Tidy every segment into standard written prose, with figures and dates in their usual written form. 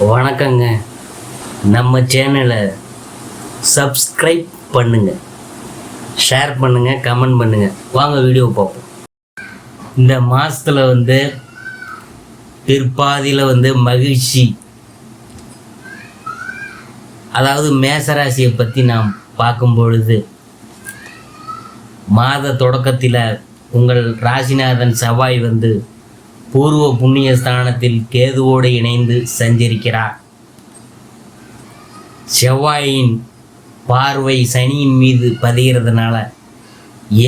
வணக்கங்க. நம்ம சேனலை சப்ஸ்கிரைப் பண்ணுங்க, ஷேர் பண்ணுங்க, கமெண்ட் பண்ணுங்க. வாங்க வீடியோ பார்ப்போம். இந்த மாதத்தில் பிற்பாதியில் மகிழ்ச்சி, அதாவது மேசராசியை பற்றி நாம் பார்க்கும் பொழுது, மாத தொடக்கத்தில் உங்கள் ராசிநாதன் செவ்வாய் பூர்வ புண்ணிய ஸ்தானத்தில் கேதுவோடு இணைந்து சஞ்சரிக்கிறார். செவ்வாயின் பார்வை சனியின் மீது பதிகிறதுனால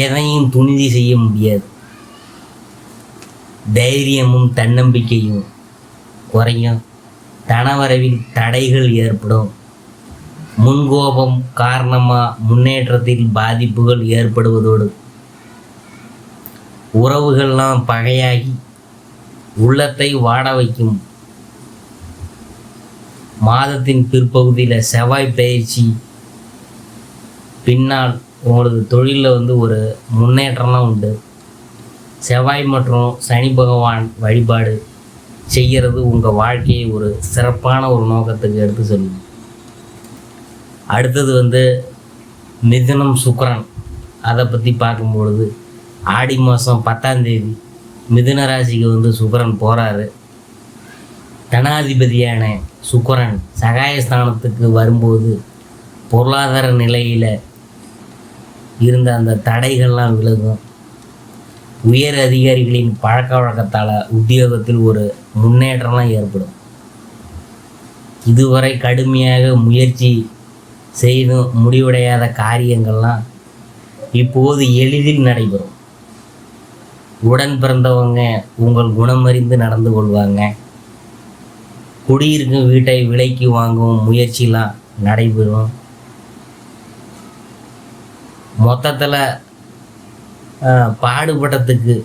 எதையும் துணிதி செய்ய முடியாது. தைரியமும் தன்னம்பிக்கையும் குறையும். தனவரவில் தடைகள் ஏற்படும். முன்கோபம் காரணமாக முன்னேற்றத்தில் பாதிப்புகள் ஏற்படுவதோடு உறவுகள்லாம் பகையாகி உள்ளத்தை வாட வைக்கும். மாதத்தின் பிற்பகுதியில் செவ்வாய் பயிற்சி பின்னால் உங்களுக்கு தொழிலில் ஒரு முன்னேற்றம்லாம் உண்டு. செவ்வாய் மற்றும் சனி பகவான் வழிபாடு செய்கிறது உங்கள் வாழ்க்கையை ஒரு சிறப்பான ஒரு நோக்கத்துக்கு எடுத்து செல்லும். அடுத்தது மிதுனம் சுக்கிரன். அதை பற்றி பார்க்கும்பொழுது ஆடி மாதம் 10ஆம் தேதி மிதுன ராசிக்கு சுக்கிரன் போகிறாரு. தனாதிபதியான சுக்கிரன் சகாயஸ்தானத்துக்கு வரும்போது பொருளாதார நிலையில் இருந்த அந்த தடைகள்லாம் விலகும். உயர் அதிகாரிகளின் பழக்க வழக்கத்தால் உத்தியோகத்தில் ஒரு முன்னேற்றம்லாம் ஏற்படும். இதுவரை கடுமையாக முயற்சி செய்தும் முடிவடையாத காரியங்கள்லாம் இப்போது எளிதில் நடைபெறும். உடன் பிறந்தவங்க உங்கள் குணமறிந்து நடந்து கொள்வாங்க. குடியிருக்கும் வீட்டை விலைக்கு வாங்கும் முயற்சிலாம் நடைபெறும். மொத்தத்தில் பாடுபட்டதுக்கு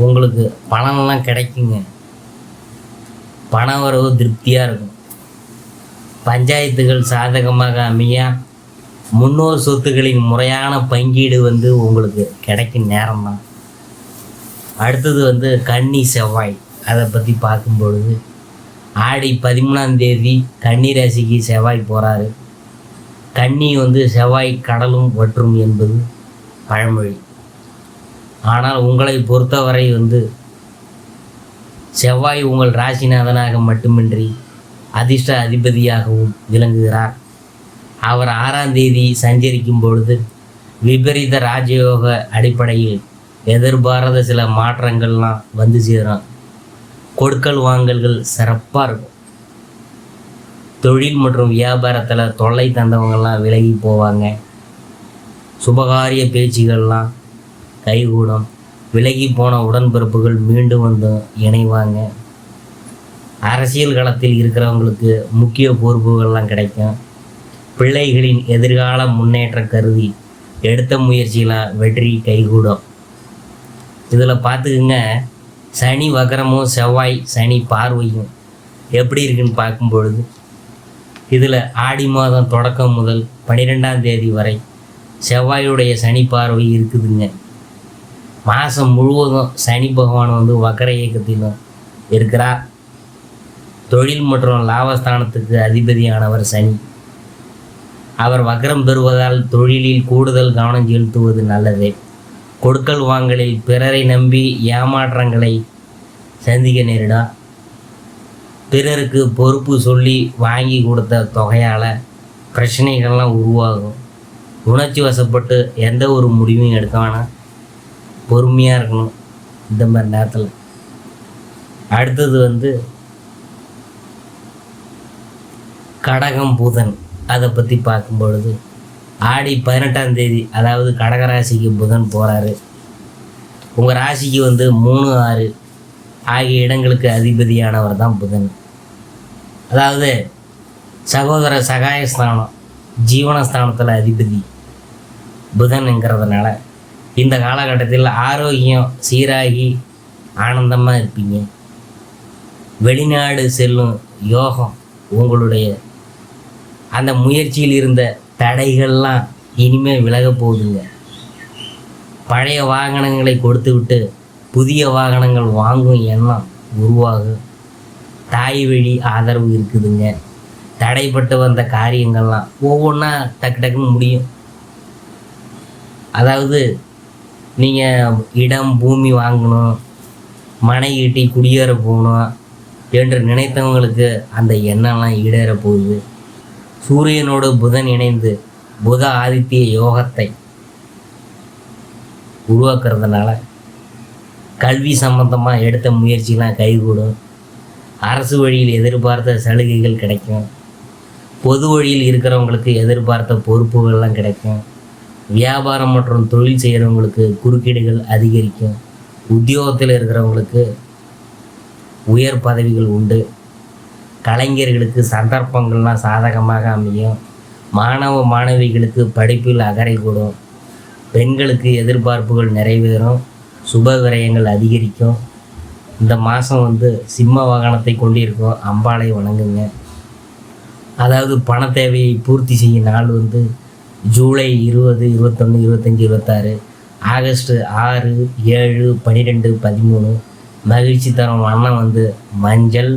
உங்களுக்கு பணம்லாம் கிடைக்குங்க. பண வரவு திருப்தியாக இருக்கும். பஞ்சாயத்துகள் சாதகமாக அமைய முன்னோர் சொத்துக்களின் முறையான பங்கீடு உங்களுக்கு கிடைக்கும் நேரம்தான். அடுத்தது கன்னி செவ்வாய். அதை பற்றி பார்க்கும்பொழுது ஆடி 13ஆம் தேதி கன்னி ராசிக்கு செவ்வாய் போகிறாரு. கன்னி செவ்வாய் கடலும் வற்றும் என்பது பழமொழி. ஆனால் உங்களை பொறுத்தவரை செவ்வாய் உங்கள் ராசிநாதனாக மட்டுமின்றி அதிர்ஷ்ட அதிபதியாகவும் விளங்குகிறார். அவர் 6ஆம் தேதி சஞ்சரிக்கும் பொழுது விபரீத ராஜயோக அடிப்படையில் எதிர்பாராத சில மாற்றங்கள்லாம் சேரும். கொடுக்கல் வாங்கல்கள் சிறப்பாக இருக்கும். தொழில் மற்றும் வியாபாரத்தில் தொல்லை தந்தவங்கள்லாம் விலகி போவாங்க. சுபகாரிய பேச்சுகள்லாம் கைகூடும். விலகி போன உடன்பிறப்புகள் மீண்டும் இணைவாங்க. அரசியல் களத்தில் இருக்கிறவங்களுக்கு முக்கிய பொறுப்புகள்லாம் கிடைக்கும். பிள்ளைகளின் எதிர்கால முன்னேற்றம் கருதி எடுத்த முயற்சியெலாம் வெற்றி கைகூடும். இதில் பார்த்துக்குங்க, சனி வக்ரமும் செவ்வாய் சனி பார்வையும் எப்படி இருக்குன்னு பார்க்கும்பொழுது இதில் ஆடி மாதம் தொடக்கம் முதல் 12ஆம் தேதி வரை செவ்வாயுடைய சனி பார்வை இருக்குதுங்க. மாதம் முழுவதும் சனி பகவான் வக்ர இயக்கத்திலும் இருக்கிறார். தொழில் மற்றும் லாபஸ்தானத்துக்கு அதிபதியானவர் சனி. அவர் வக்ரம் பெறுவதால் தொழிலில் கூடுதல் கவனம் செலுத்துவது நல்லது. கொடுக்கல் வாங்கலில் பிறரை நம்பி ஏமாற்றங்களை சந்திக்க நேரிடும். பிறருக்கு பொறுப்பு சொல்லி வாங்கி கொடுத்த தொகையால் பிரச்சனைகள்லாம் உருவாகும். உணர்ச்சி வசப்பட்டு எந்த ஒரு முடிவும் எடுக்க வேணாம், பொறுமையாக இருக்கணும் இந்த மாதிரி நேரத்தில். அடுத்தது கடகம் புதன். அதை பற்றி பார்க்கும்பொழுது ஆடி 18ஆம் தேதி அதாவது கடகராசிக்கு புதன் போகிறாரு. உங்கள் ராசிக்கு 3, 6 ஆகிய இடங்களுக்கு அதிபதியானவர் தான் புதன். அதாவது சகோதர சகாயஸ்தானம், ஜீவனஸ்தானத்தில் அதிபதி புதன்ங்கிறதுனால இந்த காலகட்டத்தில் ஆரோக்கியம் சீராகி ஆனந்தமாக இருப்பீங்க. வெளிநாடு செல்லும் யோகம் உங்களுடைய அந்த முயற்சியில் இருந்த தடைகள்லாம் இனிமேல் விலக போகுதுங்க. பழைய வாகனங்களை கொடுத்து விட்டு புதிய வாகனங்கள் வாங்கும் எண்ணம் உருவாகும். தாய் வழி ஆதரவு இருக்குதுங்க. தடைப்பட்டு வந்த காரியங்கள்லாம் ஒவ்வொன்றா டக்கு டக்குன்னு முடியும். அதாவது நீங்கள் இடம் பூமி வாங்கணும், மனை ஈட்டி குடியேற போகணும் என்று நினைத்தவங்களுக்கு அந்த எண்ணம்லாம் ஈடேற போகுது. சூரியனோடு புதன் இணைந்து புத ஆதித்ய யோகத்தை உருவாக்குறதுனால கல்வி சம்பந்தமாக எடுத்த முயற்சிலாம் கைகூடும். அரசு வழியில் எதிர்பார்த்த சலுகைகள் கிடைக்கும். பொது வழியில் இருக்கிறவங்களுக்கு எதிர்பார்த்த பொறுப்புகள்லாம் கிடைக்கும். வியாபாரம் மற்றும் தொழில் செய்கிறவங்களுக்கு குறுக்கீடுகள் அதிகரிக்கும். உத்தியோகத்தில் இருக்கிறவங்களுக்கு உயர் பதவிகள் உண்டு. கலைஞர்களுக்கு சந்தர்ப்பங்கள்லாம் சாதகமாக அமையும். மாணவ மாணவிகளுக்கு படிப்பில் அக்கறை கூடும். பெண்களுக்கு எதிர்பார்ப்புகள் நிறைவேறும். சுப விரயங்கள் அதிகரிக்கும். இந்த மாதம் சிம்ம வாகனத்தை கொண்டிருக்கும் அம்பாளை வணங்குங்க. அதாவது பண தேவையை பூர்த்தி செய்யும் நாள் ஜூலை 20, 21, 25, 26, ஆகஸ்ட் 6, 7, 12, 13. மகிழ்ச்சி தரும் வண்ணம் மஞ்சள்,